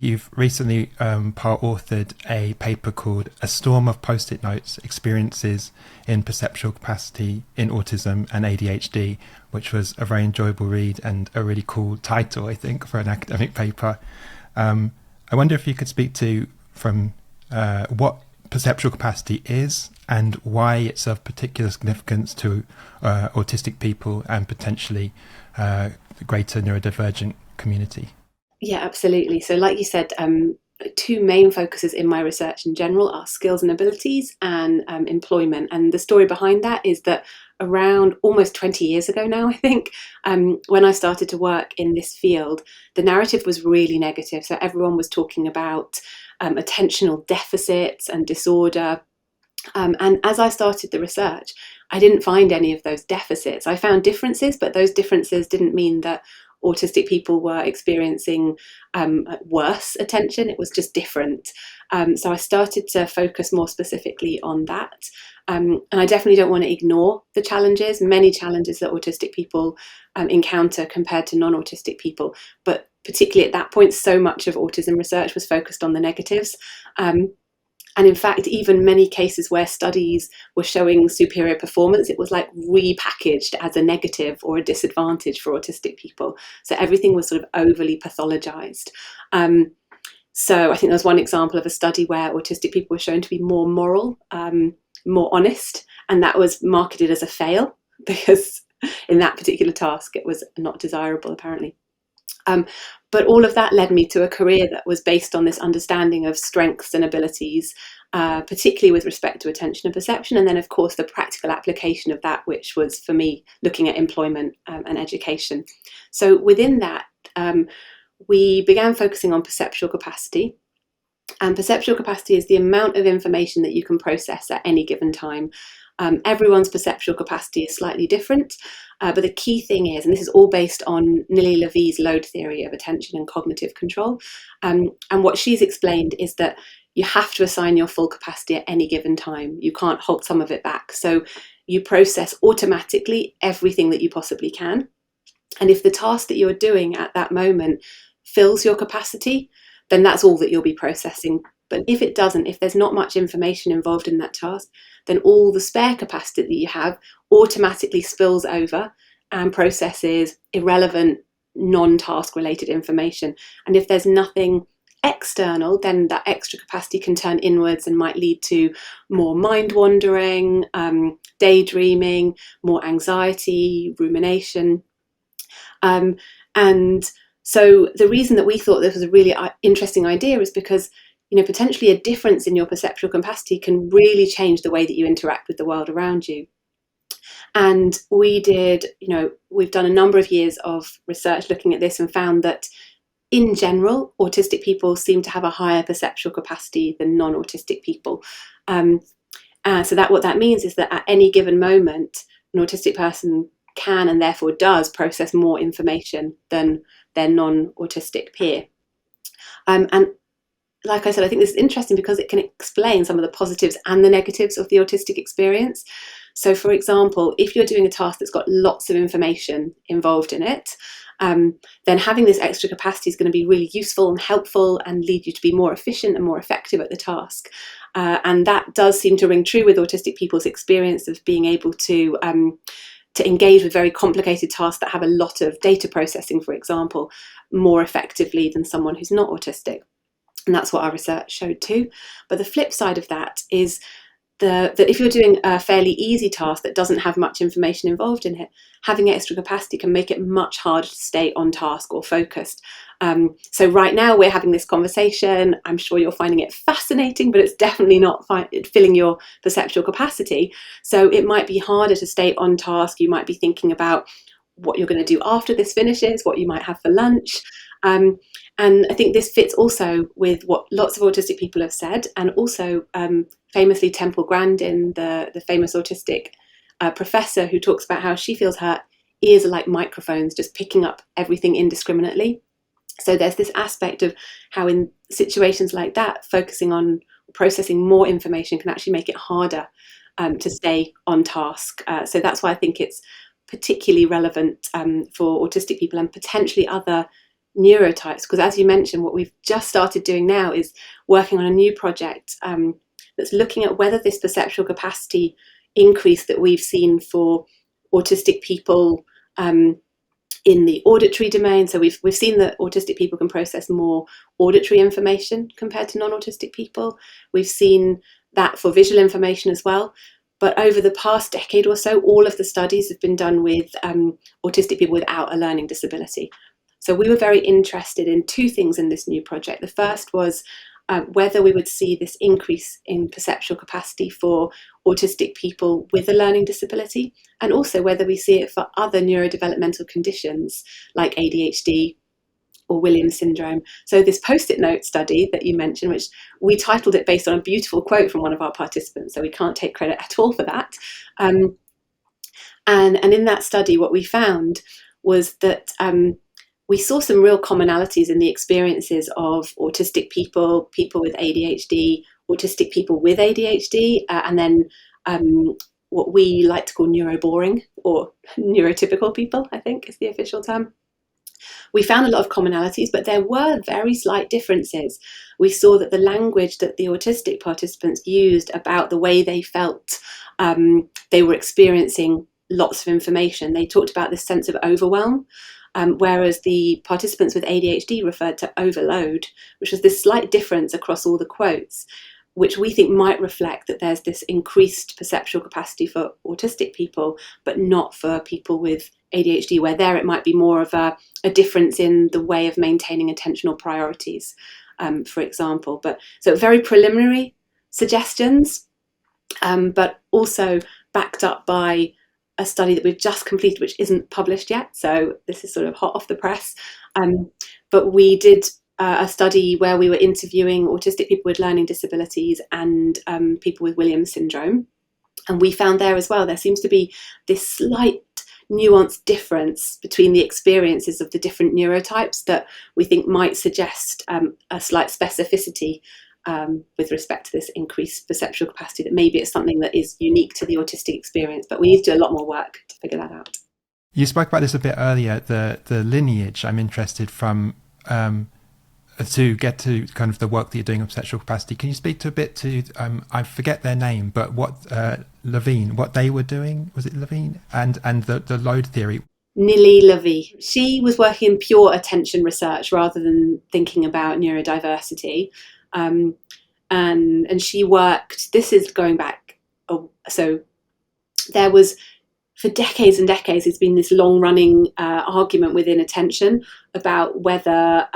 You've recently part-authored a paper called A Storm of Post-it Notes, Experiences in Perceptual Capacity in Autism and ADHD, which was a very enjoyable read and a really cool title, I think, for an academic paper. I wonder if you could speak to from what perceptual capacity is and why it's of particular significance to autistic people and potentially the greater neurodivergent community. Yeah, absolutely. So, like you said, two main focuses in my research in general are skills and abilities and employment. And the story behind that is that around almost 20 years ago now, I think, when I started to work in this field, the narrative was really negative. So, everyone was talking about attentional deficits and disorder. And as I started the research, I didn't find any of those deficits. I found differences, but those differences didn't mean that autistic people were experiencing worse attention. It was just different. So I started to focus more specifically on that. And I definitely don't want to ignore the challenges, many challenges that autistic people encounter compared to non-autistic people. But particularly at that point, so much of autism research was focused on the negatives. And in fact, even many cases where studies were showing superior performance, it was like repackaged as a negative or a disadvantage for autistic people. So everything was sort of overly pathologized. So I think there's one example of a study where autistic people were shown to be more moral, more honest, and that was marketed as a fail because in that particular task it was not desirable, apparently. But all of that led me to a career that was based on this understanding of strengths and abilities, particularly with respect to attention and perception, and then, of course, the practical application of that, which was, for me, looking at employment and education. So within that, we began focusing on perceptual capacity. And perceptual capacity is the amount of information that you can process at any given time. Everyone's perceptual capacity is slightly different, but the key thing is, and this is all based on Nilli Lavie's load theory of attention and cognitive control, and what she's explained is that you have to assign your full capacity at any given time. You can't hold some of it back. So you process automatically everything that you possibly can. And if the task that you're doing at that moment fills your capacity, then that's all that you'll be processing. But if it doesn't, if there's not much information involved in that task, then all the spare capacity that you have automatically spills over and processes irrelevant, non-task related information. And if there's nothing external, then that extra capacity can turn inwards and might lead to more mind wandering, daydreaming, more anxiety, rumination. And so the reason that we thought this was a really interesting idea is because potentially a difference in your perceptual capacity can really change the way that you interact with the world around you. And we've done a number of years of research looking at this and found that in general, autistic people seem to have a higher perceptual capacity than non-autistic people. So what that means is that at any given moment, an autistic person can and therefore does process more information than their non-autistic peer. And like I said, I think this is interesting because it can explain some of the positives and the negatives of the autistic experience. So, for example, if you're doing a task that's got lots of information involved in it, then having this extra capacity is going to be really useful and helpful and lead you to be more efficient and more effective at the task. And that does seem to ring true with autistic people's experience of being able to engage with very complicated tasks that have a lot of data processing, for example, more effectively than someone who's not autistic. And that's what our research showed too. But the flip side of that is that if you're doing a fairly easy task that doesn't have much information involved in it, having extra capacity can make it much harder to stay on task or focused. So right now we're having this conversation. I'm sure you're finding it fascinating, but it's definitely not filling your perceptual capacity. So it might be harder to stay on task. You might be thinking about what you're going to do after this finishes, what you might have for lunch. And I think this fits also with what lots of autistic people have said, and also famously Temple Grandin, the famous autistic professor, who talks about how she feels her ears are like microphones, just picking up everything indiscriminately. So there's this aspect of how in situations like that, focusing on processing more information can actually make it harder to stay on task. So that's why I think it's particularly relevant for autistic people and potentially other neurotypes, because as you mentioned, what we've just started doing now is working on a new project that's looking at whether this perceptual capacity increase that we've seen for autistic people in the auditory domain. So we've seen that autistic people can process more auditory information compared to non-autistic people. We've seen that for visual information as well. But over the past decade or so, all of the studies have been done with autistic people without a learning disability. So we were very interested in two things in this new project. The first was whether we would see this increase in perceptual capacity for autistic people with a learning disability, and also whether we see it for other neurodevelopmental conditions like ADHD or Williams syndrome. So this post-it note study that you mentioned, which we titled it based on a beautiful quote from one of our participants, so we can't take credit at all for that. And in that study, what we found was that we saw some real commonalities in the experiences of autistic people, people with ADHD, autistic people with ADHD, and then what we like to call neuroboring or neurotypical people, I think is the official term. We found a lot of commonalities, but there were very slight differences. We saw that the language that the autistic participants used about the way they felt they were experiencing lots of information. They talked about this sense of overwhelm, whereas the participants with ADHD referred to overload, which was this slight difference across all the quotes, which we think might reflect that there's this increased perceptual capacity for autistic people, but not for people with ADHD, where there it might be more of a difference in the way of maintaining attentional priorities, for example. But so very preliminary suggestions, but also backed up by a study that we've just completed, which isn't published yet. So this is sort of hot off the press. But we did a study where we were interviewing autistic people with learning disabilities and people with Williams syndrome. And we found there as well, there seems to be this slight nuanced difference between the experiences of the different neurotypes that we think might suggest a slight specificity with respect to this increased perceptual capacity, that maybe it's something that is unique to the autistic experience, but we need to do a lot more work to figure that out. You spoke about this a bit earlier, the lineage. I'm interested from to get to kind of the work that you're doing on perceptual capacity. Can you speak to a bit to, I forget their name, but what Lavie, what they were doing? Was it Lavie? And the load theory? Nilli Lavie. She was working in pure attention research rather than thinking about neurodiversity. And she worked, this is going back, so there was, for decades and decades, there's been this long-running argument within attention about whether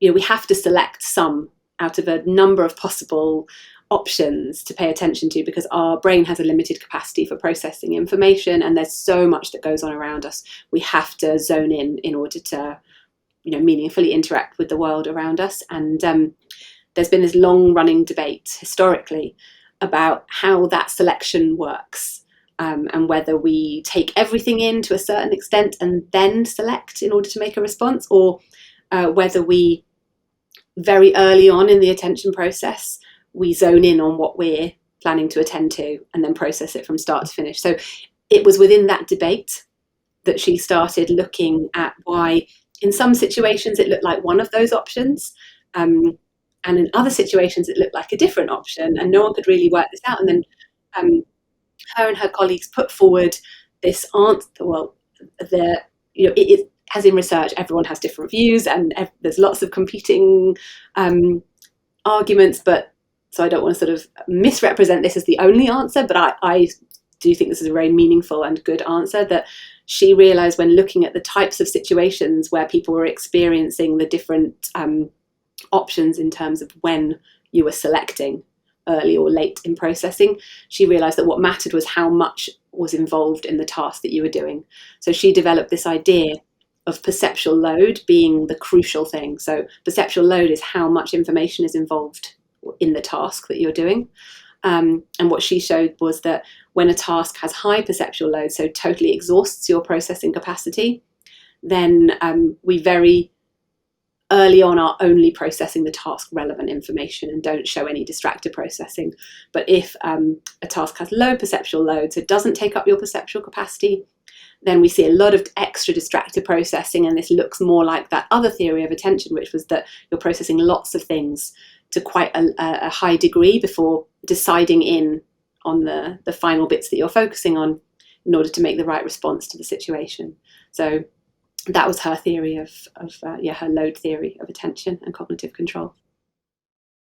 we have to select some out of a number of possible options to pay attention to, because our brain has a limited capacity for processing information, and there's so much that goes on around us. We have to zone in order to, meaningfully interact with the world around us. And there's been this long-running debate historically about how that selection works, and whether we take everything in to a certain extent and then select in order to make a response, or whether we, very early on in the attention process, we zone in on what we're planning to attend to and then process it from start to finish. So it was within that debate that she started looking at why in some situations it looked like one of those options, and in other situations it looked like a different option, and no one could really work this out. And then her and her colleagues put forward this answer. Well, as in research, everyone has different views, and there's lots of competing arguments. But so I don't want to sort of misrepresent this as the only answer, but I do think this is a very meaningful and good answer, that she realised when looking at the types of situations where people were experiencing the different options in terms of when you were selecting early or late in processing, she realised that what mattered was how much was involved in the task that you were doing. So she developed this idea of perceptual load being the crucial thing. So perceptual load is how much information is involved in the task that you're doing. And what she showed was that when a task has high perceptual load, so totally exhausts your processing capacity, then we very early on are only processing the task relevant information and don't show any distracted processing. But if a task has low perceptual load, so it doesn't take up your perceptual capacity, then we see a lot of extra distracted processing, and this looks more like that other theory of attention, which was that you're processing lots of things to quite a high degree before deciding in on the final bits that you're focusing on in order to make the right response to the situation. So that was her theory of her load theory of attention and cognitive control.